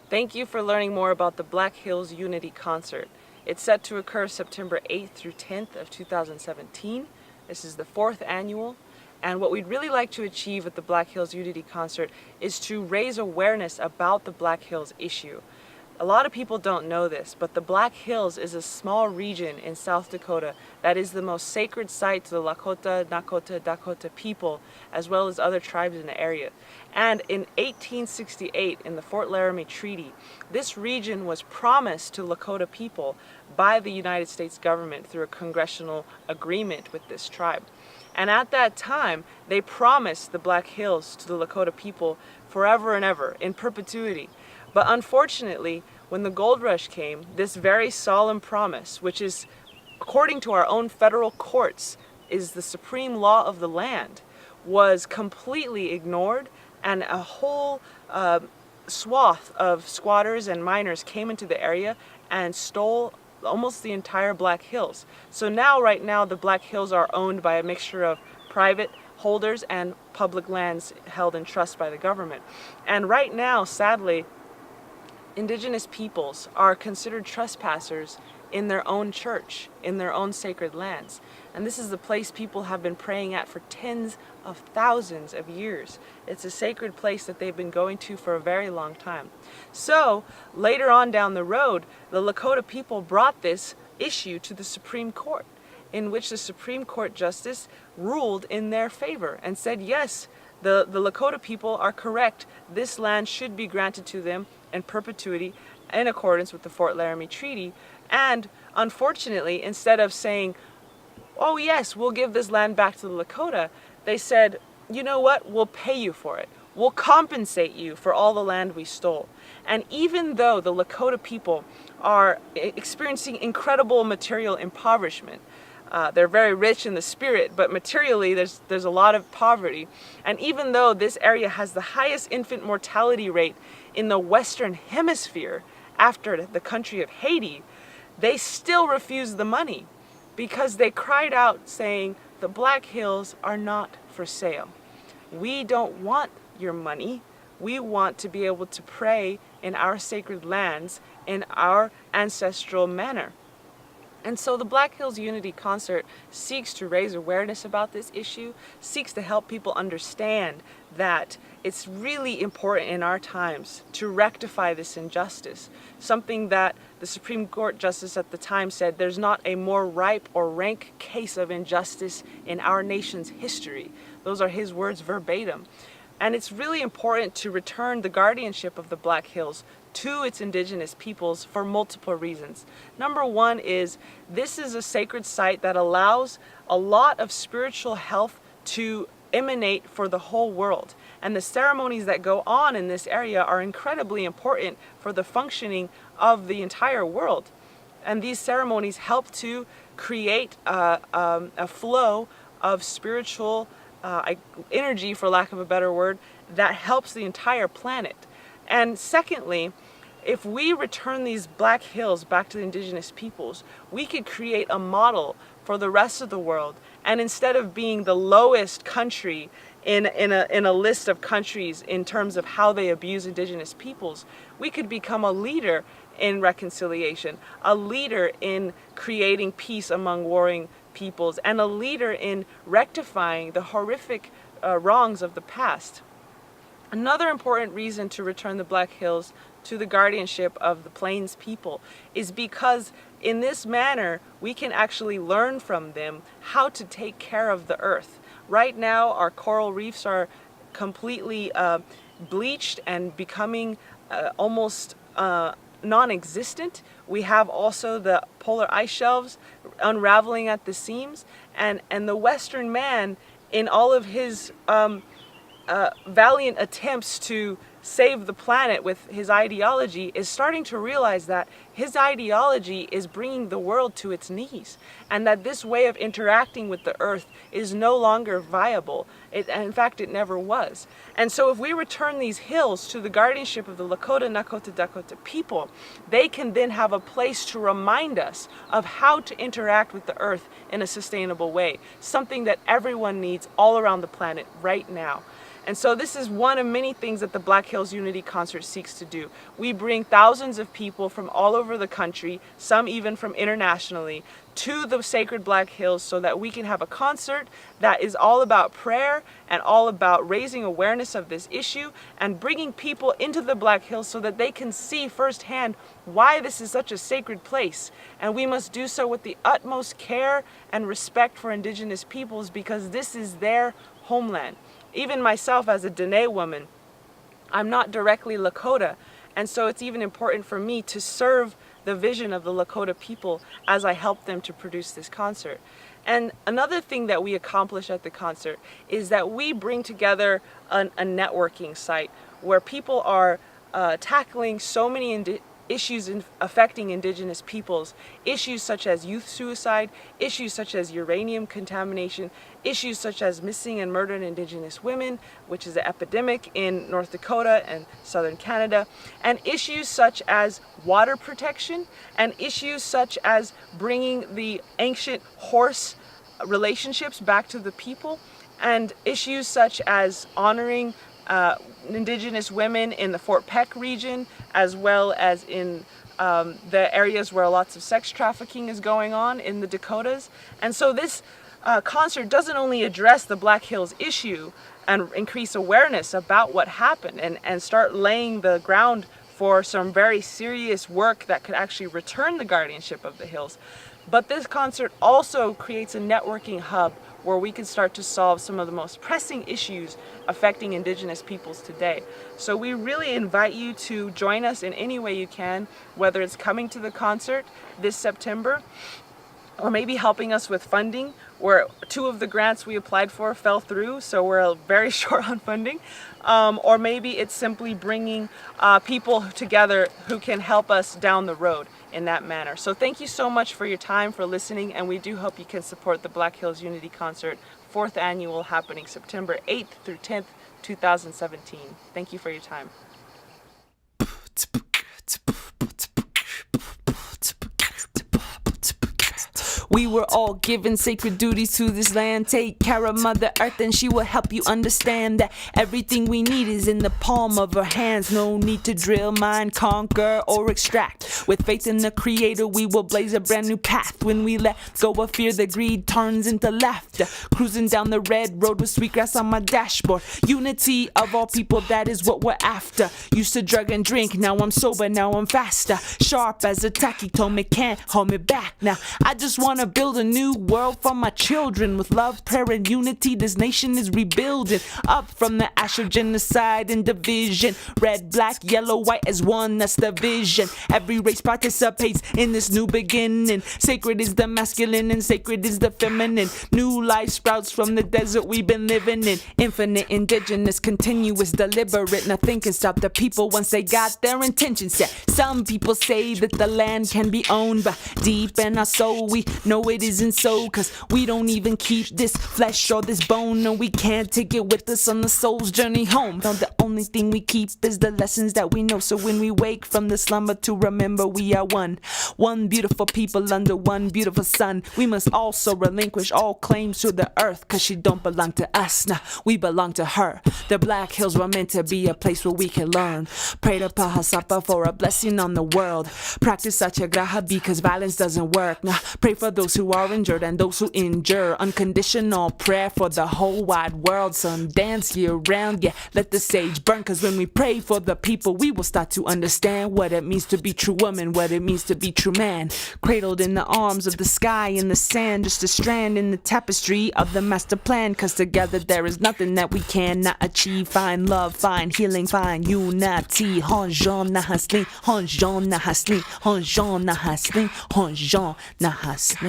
Thank you for learning more about the Black Hills Unity Concert. It's set to occur September 8th through 10th of 2017. This is the 4th annual, and what we'd really like to achieve at the Black Hills Unity Concert is to raise awareness about the Black Hills issue. A lot of people don't know this, but the Black Hills is a small region in South Dakota that is the most sacred site to the Lakota, Nakota, Dakota people, as well as other tribes in the area. And in 1868, in the Fort Laramie Treaty, this region was promised to Lakota people by the United States government through a congressional agreement with this tribe. And at that time, they promised the Black Hills to the Lakota people forever and ever, in perpetuity. But unfortunately, when the gold rush came, this very solemn promise, which is, according to our own federal courts, is the supreme law of the land, was completely ignored, and a whole swath of squatters and miners came into the area and stole almost the entire Black Hills. So now, right now, the Black Hills are owned by a mixture of private holders and public lands held in trust by the government. And right now, sadly, indigenous peoples are considered trespassers in their own church, in their own sacred lands. And this is the place people have been praying at for tens of thousands of years. It's a sacred place that they've been going to for a very long time. So later on down the road, the Lakota people brought this issue to the Supreme Court, in which the Supreme Court justice ruled in their favor and said, yes, the Lakota people are correct. This land should be granted to them in perpetuity in accordance with the Fort Laramie Treaty. And unfortunately, instead of saying, oh yes, we'll give this land back to the Lakota, they said, you know what, we'll pay you for it. We'll compensate you for all the land we stole. And even though the Lakota people are experiencing incredible material impoverishment, they're very rich in the spirit, but materially there's a lot of poverty. And even though this area has the highest infant mortality rate in the Western Hemisphere after the country of Haiti, they still refused the money because they cried out saying, the Black Hills are not for sale. We don't want your money. We want to be able to pray in our sacred lands in our ancestral manner. And so the Black Hills Unity Concert seeks to raise awareness about this issue, seeks to help people understand that it's really important in our times to rectify this injustice. Something that the Supreme Court Justice at the time said, there's not a more ripe or rank case of injustice in our nation's history. Those are his words verbatim. And it's really important to return the guardianship of the Black Hills to its indigenous peoples for multiple reasons. Number one is this is a sacred site that allows a lot of spiritual health to emanate for the whole world. And the ceremonies that go on in this area are incredibly important for the functioning of the entire world. And these ceremonies help to create a flow of spiritual energy, for lack of a better word, that helps the entire planet. And secondly, if we return these Black Hills back to the indigenous peoples, we could create a model for the rest of the world. And instead of being the lowest country in a list of countries in terms of how they abuse indigenous peoples, we could become a leader in reconciliation, a leader in creating peace among warring peoples, and a leader in rectifying the horrific wrongs of the past. Another important reason to return the Black Hills to the guardianship of the Plains people is because in this manner we can actually learn from them how to take care of the earth. Right now our coral reefs are completely bleached and becoming almost non-existent. We have also the polar ice shelves unraveling at the seams, and the Western man, in all of his valiant attempts to save the planet with his ideology, is starting to realize that his ideology is bringing the world to its knees, and that this way of interacting with the earth is no longer viable. In fact, it never was. And so if we return these hills to the guardianship of the Lakota, Nakota, Dakota people, they can then have a place to remind us of how to interact with the earth in a sustainable way, something that everyone needs all around the planet right now. And so this is one of many things that the Black Hills Unity Concert seeks to do. We bring thousands of people from all over the country, some even from internationally, to the sacred Black Hills so that we can have a concert that is all about prayer and all about raising awareness of this issue and bringing people into the Black Hills so that they can see firsthand why this is such a sacred place. And we must do so with the utmost care and respect for indigenous peoples because this is their homeland. Even myself as a Dine woman, I'm not directly Lakota, and so it's even important for me to serve the vision of the Lakota people as I help them to produce this concert. And another thing that we accomplish at the concert is that we bring together a networking site where people are tackling so many issues affecting indigenous peoples, issues such as youth suicide, issues such as uranium contamination, issues such as missing and murdered indigenous women, which is an epidemic in North Dakota and southern Canada, and issues such as water protection, and issues such as bringing the ancient horse relationships back to the people, and issues such as honoring indigenous women in the Fort Peck region, as well as in the areas where lots of sex trafficking is going on in the Dakotas. And so this concert doesn't only address the Black Hills issue and increase awareness about what happened and start laying the ground for some very serious work that could actually return the guardianship of the hills, but this concert also creates a networking hub where we can start to solve some of the most pressing issues affecting indigenous peoples today. So we really invite you to join us in any way you can, whether it's coming to the concert this September, or maybe helping us with funding, where 2 of the grants we applied for fell through, so we're very short on funding. Or maybe it's simply bringing people together who can help us down the road in that manner. So thank you so much for your time, for listening, and we do hope you can support the Black Hills Unity Concert, 4th annual, happening September 8th through 10th, 2017. Thank you for your time. We were all given sacred duties to this land. Take care of Mother Earth and she will help you understand that everything we need is in the palm of her hands. No need to drill, mine, conquer, or extract. With faith in the Creator, we will blaze a brand new path. When we let go of fear, the greed turns into laughter. Cruising down the red road with sweetgrass on my dashboard. Unity of all people, that is what we're after. Used to drug and drink, now I'm sober, now I'm faster. Sharp as a tacky told me can't hold me back. Now I just wanna build a new world for my children. With love, prayer, and unity, this nation is rebuilding. Up from the ash of genocide and division. Red, black, yellow, white as one, that's the vision. Every race participates in this new beginning. Sacred is the masculine and sacred is the feminine. New life sprouts from the desert we've been living in. Infinite, indigenous, continuous, deliberate. Nothing can stop the people once they got their intentions set. Some people say that the land can be owned, but deep in our soul we know it isn't so. Cause we don't even keep this flesh or this bone. No, we can't take it with us on the soul's journey home. No, the only thing we keep is the lessons that we know. So when we wake from the slumber to remember we are one. One beautiful people under one beautiful sun. We must also relinquish all claims to the earth. Cause she don't belong to us, nah, we belong to her. The Black Hills were meant to be a place where we can learn. Pray to Pahasapa for a blessing on the world. Practice Satyagraha because violence doesn't work. Nah, pray for those who are injured and those who endure. Unconditional prayer for the whole wide world. Sun dance year round, yeah, let the sage burn. Cause when we pray for the people, we will start to understand what it means to be true woman, what it means to be true man. Cradled in the arms of the sky and the sand, just a strand in the tapestry of the master plan. Cause together there is nothing that we cannot achieve. Find love, find healing, find unity. Honjon Nahasli, Honjon Nahasli, Honjon Nahasli, Honjon Nahasli.